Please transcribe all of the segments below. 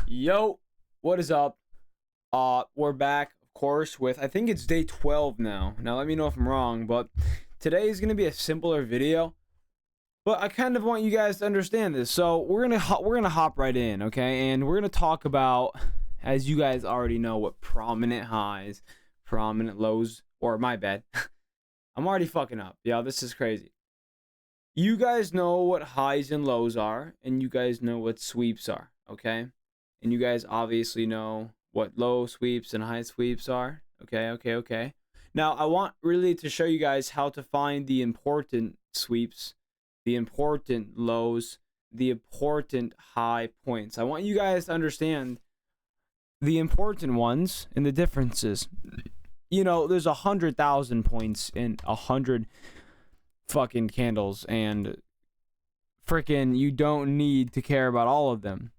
Yo, what is up? We're back, of course, with I think it's day 12 now. Now let me know if I'm wrong, but today is gonna be a simpler video. But I kind of want you guys to understand this. So we're gonna hop right in, okay? And we're gonna talk about, as you guys already know, what prominent highs, prominent lows, or my bad. I'm already fucking up. Yeah, this is crazy. You guys know what highs and lows are, and you guys know what sweeps are, okay? And you guys obviously know what low sweeps and high sweeps are. Okay. Now, I want really to show you guys how to find the important sweeps, the important lows, the important high points. I want you guys to understand the important ones and the differences. You know, there's 100,000 points in 100 fucking candles, and freaking you don't need to care about all of them.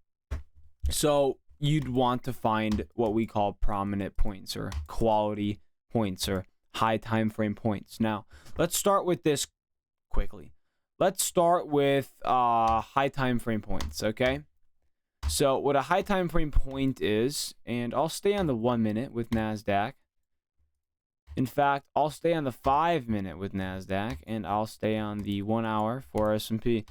So you'd want to find what we call prominent points or quality points or high time frame points. Now, let's start with this quickly. Let's start with high time frame points, okay? So what a high time frame point is, and I'll stay on the 1 minute with NASDAQ. In fact, I'll stay on the 5 minute with NASDAQ, and I'll stay on the 1 hour for S&P.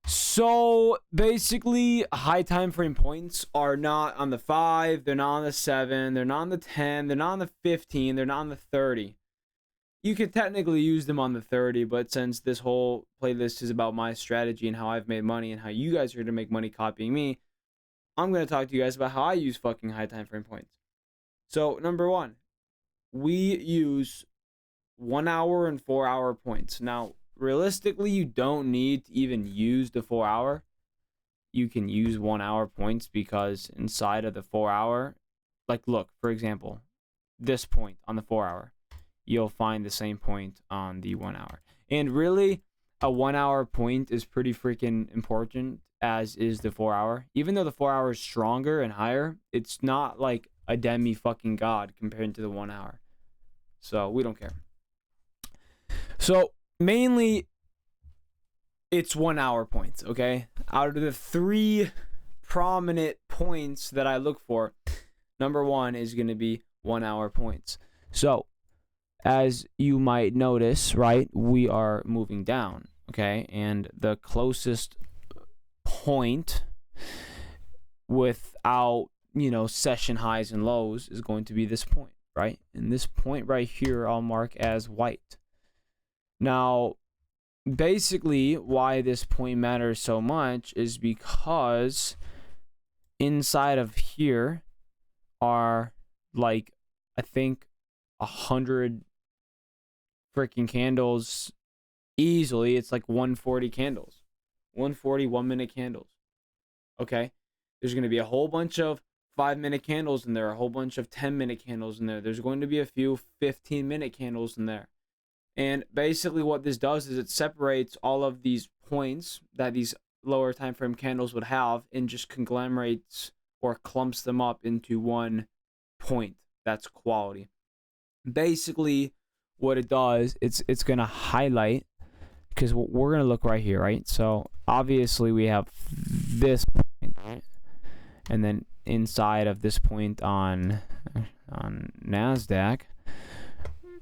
So basically, high time frame points are not on the 5, they're not on the 7, they're not on the 10, they're not on the 15, they're not on the 30. You could technically use them on the 30, but since this whole playlist is about my strategy and how I've made money and how you guys are going to make money copying me, I'm going to talk to you guys about how I use fucking high time frame points. So, number one, we use 1 hour and 4 hour points. Now, realistically, you don't need to even use the 4 hour. You can use 1 hour points because inside of the 4 hour, like look, for example, this point on the 4 hour, you'll find the same point on the 1 hour. And really, a 1 hour point is pretty freaking important, as is the 4 hour. Even though the 4 hour is stronger and higher, it's not like a demi fucking god compared to the 1 hour. So we don't care. So mainly, it's 1 hour points, okay? Out of the 3 prominent points that I look for, number 1 is going to be 1 hour points. So, as you might notice, right, we are moving down, okay? And the closest point without, session highs and lows is going to be this point, right? And this point right here, I'll mark as white. Now, basically, why this point matters so much is because inside of here are, like, I think 100 freaking candles easily. It's like 140 candles. 140 1 minute candles. Okay? There's going to be a whole bunch of 5 minute candles in there, a whole bunch of 10 minute candles in there. There's going to be a few 15 minute candles in there. And basically what this does is it separates all of these points that these lower time frame candles would have and just conglomerates or clumps them up into one point. That's quality. Basically what it does, it's going to highlight, because we're going to look right here, right? So obviously we have this point, right? And then inside of this point on NASDAQ,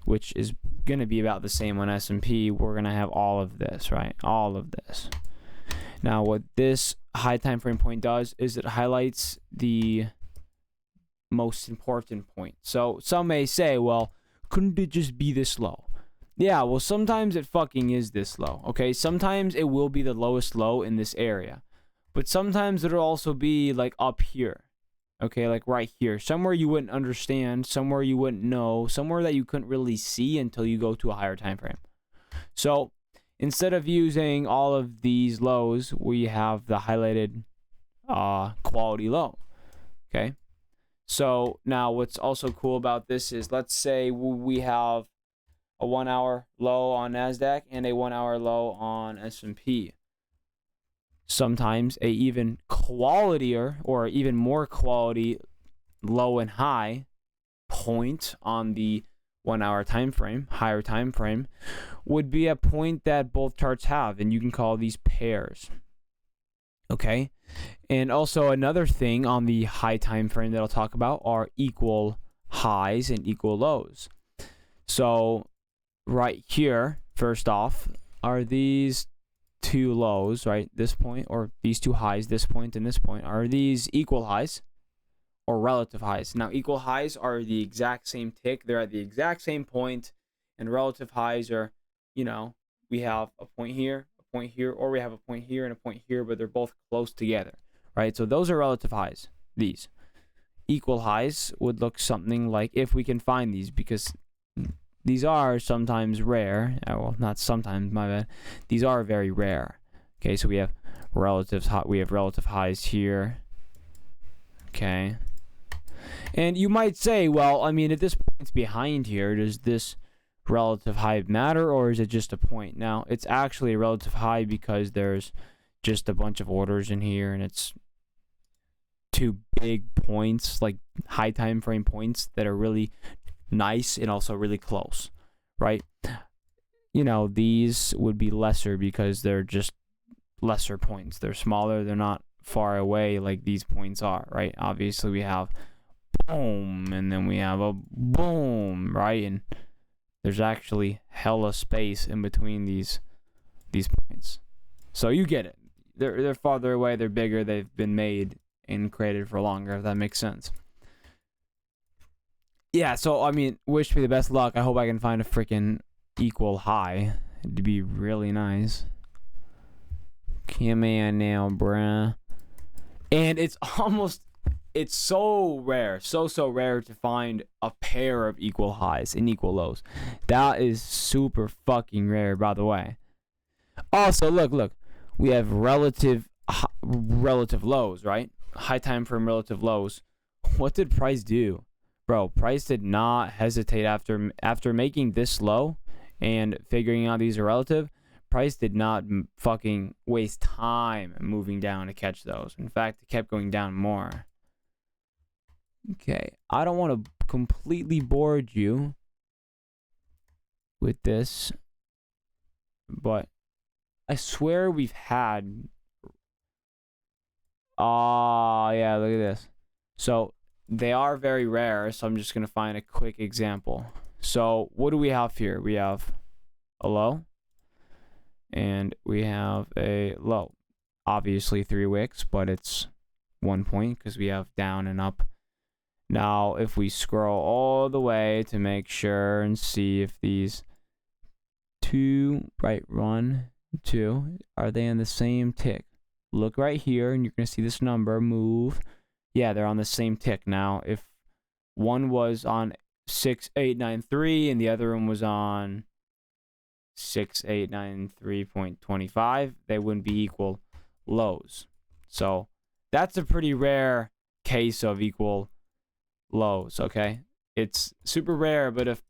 which is going to be about the same on S&P, we're going to have all of this, right? All of this. Now, what this high time frame point does is it highlights the most important point. So some may say, well, couldn't it just be this low? Yeah, well, sometimes it fucking is this low, okay? Sometimes it will be the lowest low in this area. But sometimes it'll also be like up here. Okay, like right here, somewhere you wouldn't understand, somewhere you wouldn't know, somewhere that you couldn't really see until you go to a higher time frame. So instead of using all of these lows, we have the highlighted quality low. Okay, so now what's also cool about this is, let's say we have a 1 hour low on NASDAQ and a 1 hour low on S&P. Sometimes a even qualitier or even more quality low and high point on the 1 hour time frame, higher time frame, would be a point that both charts have, and you can call these pairs. Okay. And also another thing on the high time frame that I'll talk about are equal highs and equal lows. So right here, first off, are these two lows, right? This point, or these two highs, this point and this point, are these equal highs or relative highs? Now, equal highs are the exact same tick. They're at the exact same point, and relative highs are, you know, we have a point here, or we have a point here and a point here, but they're both close together, right? So those are relative highs. These equal highs would look something like, if we can find these, because these are sometimes rare. Well, not sometimes, my bad. These are very rare. Okay, so we have relative highs here. Okay. And you might say, well, I mean, at this point behind here, does this relative high matter, or is it just a point? Now, it's actually a relative high because there's just a bunch of orders in here, and it's two big points, like high time frame points that are really nice and also really close, right? You know, these would be lesser because they're just lesser points. They're smaller, they're not far away like these points are, right? Obviously, we have boom, and then we have a boom, right? And there's actually hella space in between these points. So you get it. They're farther away, they're bigger, they've been made and created for longer, if that makes sense. Yeah, so I mean, wish me the best luck. I hope I can find a freaking equal high. It'd be really nice. Come on now, bruh. And it's so rare, so rare to find a pair of equal highs and equal lows. That is super fucking rare, by the way. Also, look. We have relative lows, right? High time frame relative lows. What did price do? Bro, price did not hesitate after making this low and figuring out these are relative. Price did not fucking waste time moving down to catch those. In fact, it kept going down more. Okay, I don't want to completely bore you with this, but I swear we've had... yeah, look at this. So they are very rare, so I'm just going to find a quick example. So what do we have here? We have a low, and we have a low. Obviously 3 wicks, but it's 1 point because we have down and up. Now, if we scroll all the way to make sure and see if these two, right, 1, 2, are they in the same tick? Look right here, and you're going to see this number move. Yeah, they're on the same tick. Now, if one was on 6893 and the other one was on 6893.25, they wouldn't be equal lows. So that's a pretty rare case of equal lows, okay? It's super rare, but if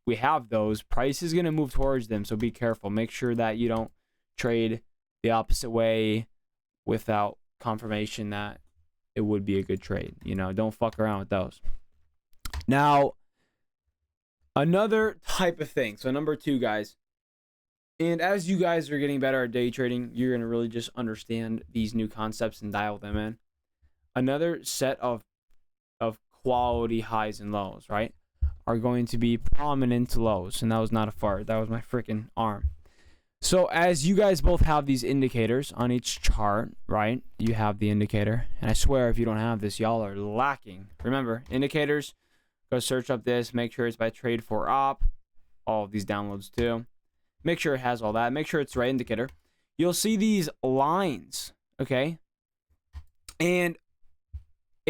we have those, price is going to move towards them, so be careful. Make sure that you don't trade the opposite way without confirmation that it would be a good trade. You know, don't fuck around with those. Now, another type of thing. So number 2, guys. And as you guys are getting better at day trading, you're going to really just understand these new concepts and dial them in. Another set of quality highs and lows, right, are going to be prominent lows. And that was not a fart. That was my freaking arm. So as you guys both have these indicators on each chart, right? You have the indicator. And I swear if you don't have this, y'all are lacking. Remember, indicators, go search up this. Make sure it's by trade for op. All of these downloads too. Make sure it has all that. Make sure it's the right indicator. You'll see these lines, okay? And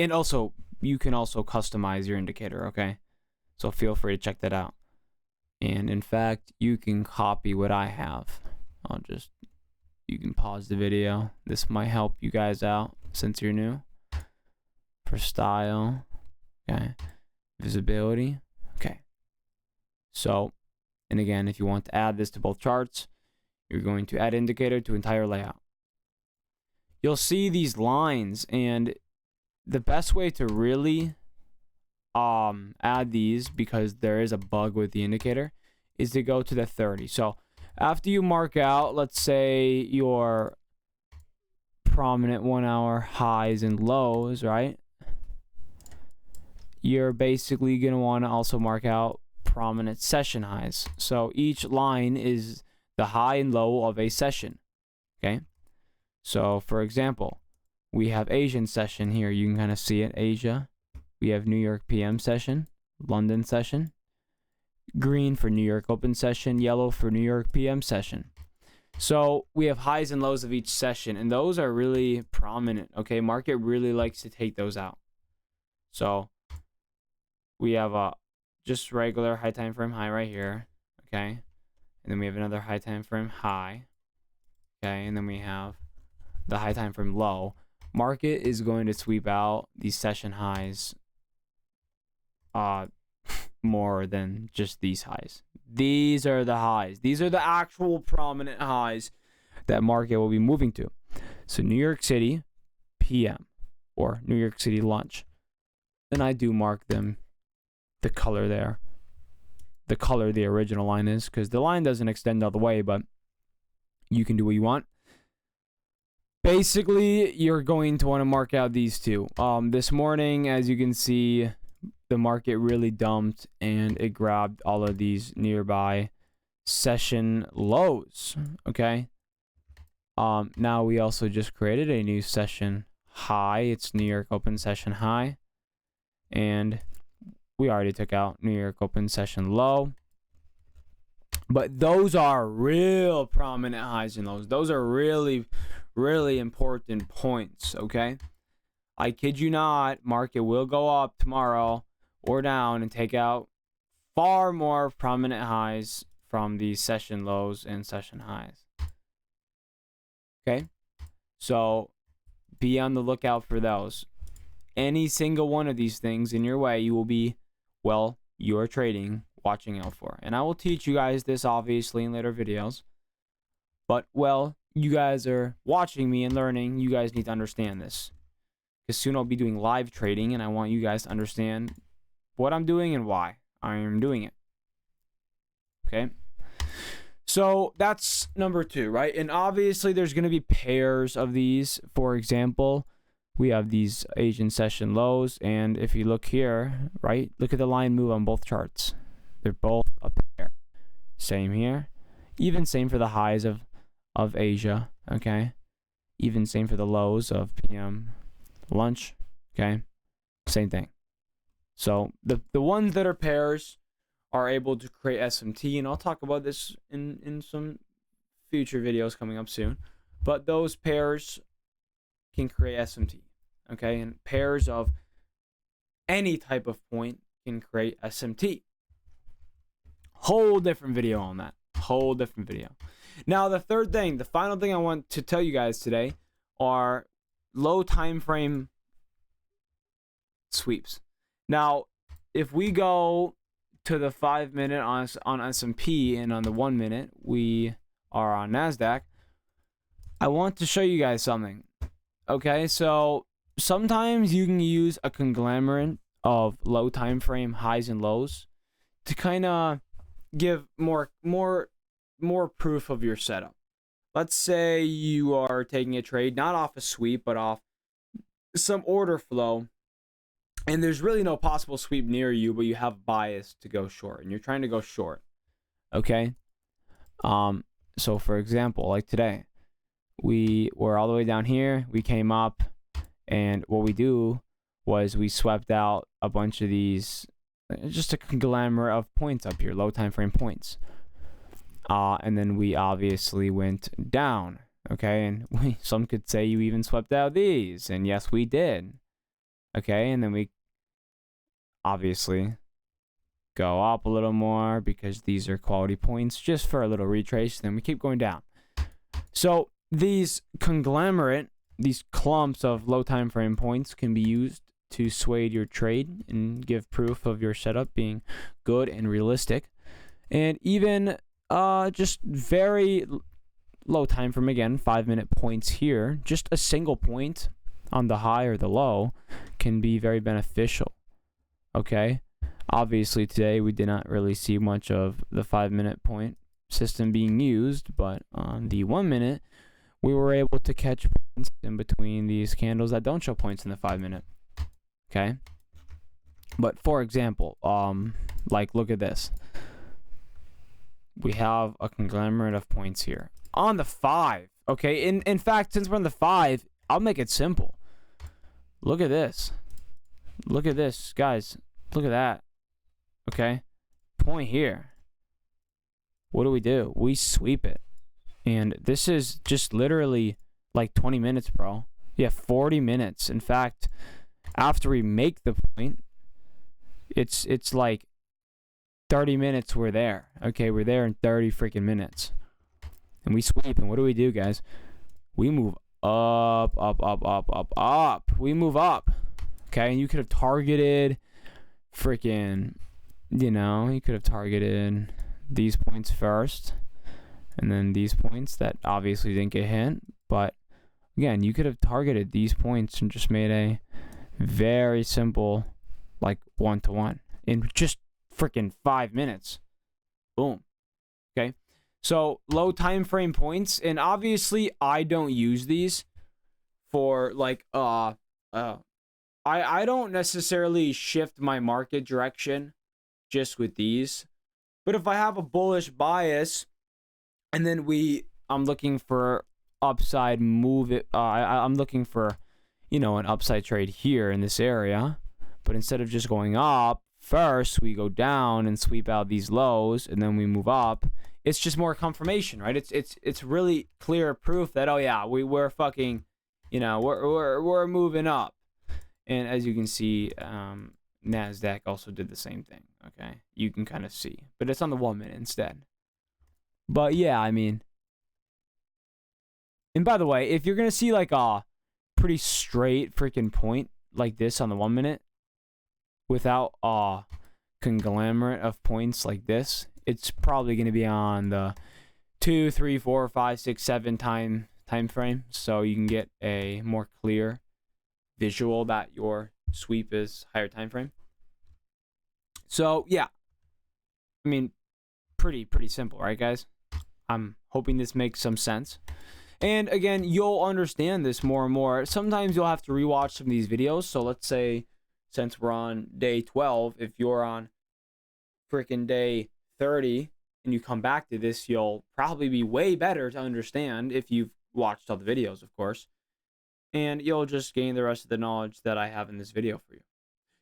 also, you can also customize your indicator, okay? So feel free to check that out. And in fact, you can copy what I have. You can pause the video. This might help you guys out since you're new. For style, okay. Visibility, okay. So, and again, if you want to add this to both charts, you're going to add indicator to entire layout. You'll see these lines, and the best way to really add these, because there is a bug with the indicator, is to go to the 30. So after you mark out, let's say your prominent 1 hour highs and lows, right? You're basically going to want to also mark out prominent session highs. So each line is the high and low of a session. Okay. So for example, we have Asian session here. You can kind of see it, Asia. We have New York PM session, London session, green for New York open session, yellow for New York PM session. So we have highs and lows of each session, and those are really prominent. Okay, market really likes to take those out. So we have a just regular high time frame high right here. Okay, and then we have another high time frame high. Okay, and then we have the high time frame low. Market is going to sweep out these session highs more than just these highs. These are the highs. These are the actual prominent highs that market will be moving to. So New York City PM or New York City lunch. And I do mark them the color there. The color the original line is, because the line doesn't extend all the way, but you can do what you want. Basically, you're going to want to mark out these two. This morning, as you can see, the market really dumped and it grabbed all of these nearby session lows. Okay. Now we also just created a new session high. It's New York open session high. And we already took out New York open session low. But those are real prominent highs and lows. Those are really, really important points. Okay. I kid you not, market will go up tomorrow or down and take out far more prominent highs from the session lows and session highs. Okay, so be on the lookout for those. Any single one of these things in your way, you will be, well, you're trading, watching out for. And I will teach you guys this obviously in later videos. But, well, you guys are watching me and learning. You guys need to understand this. Because soon I'll be doing live trading, and I want you guys to understand what I'm doing and why I am doing it. Okay. So that's number 2, right? And obviously there's going to be pairs of these. For example, we have these Asian session lows. And if you look here, right, look at the line move on both charts. They're both a pair. Same here. Even same for the highs of Asia. Okay. Even same for the lows of PM lunch. Okay. Same thing. So the ones that are pairs are able to create SMT, and I'll talk about this in some future videos coming up soon. But those pairs can create SMT, okay? And pairs of any type of point can create SMT. Whole different video on that. Whole different video. Now the third thing, the final thing I want to tell you guys today are low time frame sweeps. Now, if we go to the 5 minute on S&P and on the 1 minute, we are on NASDAQ. I want to show you guys something. Okay, so sometimes you can use a conglomerate of low time frame highs and lows to kind of give more proof of your setup. Let's say you are taking a trade not off a sweep but off some order flow, and there's really no possible sweep near you, but you have bias to go short, and you're trying to go short. Okay. So for example, like today, we were all the way down here. We came up, and what we do was we swept out a bunch of these, just a conglomerate of points up here, low time frame points. And then we obviously went down. Okay, and some could say you even swept out these, and yes, we did. Okay, and then we obviously go up a little more because these are quality points just for a little retrace. Then we keep going down. So these conglomerate, these clumps of low time frame points can be used to sway your trade and give proof of your setup being good and realistic. And even just very low time frame, again, 5 minute points here, just a single point on the high or the low can be very beneficial. Okay, obviously today we did not really see much of the 5 minute point system being used, but on the 1 minute we were able to catch points in between these candles that don't show points in the 5-minute. Okay. But for example, like look at this. We have a conglomerate of points here on the 5. Okay. In fact, since we're on the 5, I'll make it simple. Look at this. Look at this, guys. Look at that. Okay. Point here. What do? We sweep it. And this is just literally like 20 minutes, bro. Yeah, 40 minutes. In fact, after we make the point, it's like 30 minutes we're there. Okay, we're there in 30 freaking minutes. And we sweep, and what do, guys? We move up. We move up. Okay, and you could have targeted freaking, you could have targeted these points first, and then these points that obviously didn't get hit. But again, you could have targeted these points and just made a very simple, like 1-to-1 in just freaking 5 minutes. Boom. Okay. So low time frame points, and obviously I don't use these for like I don't necessarily shift my market direction just with these. But if I have a bullish bias and then I'm looking for upside move it, I'm looking for, an upside trade here in this area. But instead of just going up, first we go down and sweep out these lows, and then we move up. It's just more confirmation, right? It's really clear proof that, oh yeah, we're fucking, we're moving up. And as you can see, NASDAQ also did the same thing. Okay, you can kind of see, but it's on the 1 minute instead. But yeah, I mean, and by the way, if you're gonna see like a pretty straight freaking point like this on the 1 minute without a conglomerate of points like this, it's probably gonna be on the 2, 3, 4, 5, 6, 7 time frame, so you can get a more clear visual that your sweep is higher time frame. So yeah, I mean, pretty simple, right, guys? I'm hoping this makes some sense. And again, you'll understand this more and more. Sometimes you'll have to rewatch some of these videos. So let's say, since we're on day 12, if you're on freaking day 30 and you come back to this, you'll probably be way better to understand if you've watched all the videos, of course. And you'll just gain the rest of the knowledge that I have in this video for you.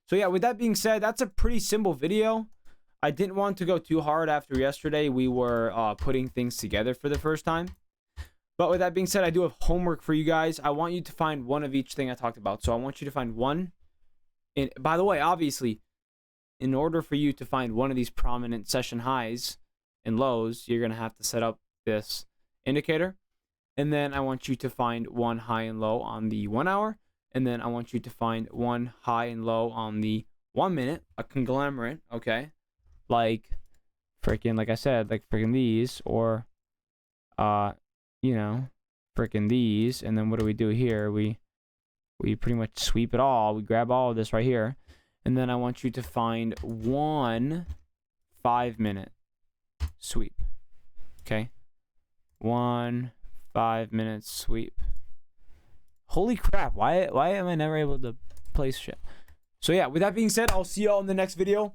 So yeah, with that being said, that's a pretty simple video. I didn't want to go too hard after yesterday. We were putting things together for the first time. But with that being said, I do have homework for you guys. I want you to find one of each thing I talked about. So I want you to find one. And by the way, obviously, in order for you to find one of these prominent session highs and lows, you're going to have to set up this indicator. And then I want you to find one high and low on the 1 hour. And then I want you to find one high and low on the 1 minute, a conglomerate, okay? Like freaking, like I said, like freaking these, or freaking these. And then what do here? We pretty much sweep it all. We grab all of this right here. And then I want you to find one 5-minute sweep. Okay? 1 5-minute sweep. Holy crap, why am I never able to place shit? So yeah, with that being said, I'll see y'all in the next video.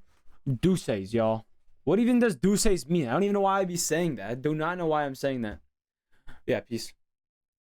Deuces, y'all. What even does deuces mean? I don't even know why I'd be saying that. I do not know why I'm saying that. Yeah, peace.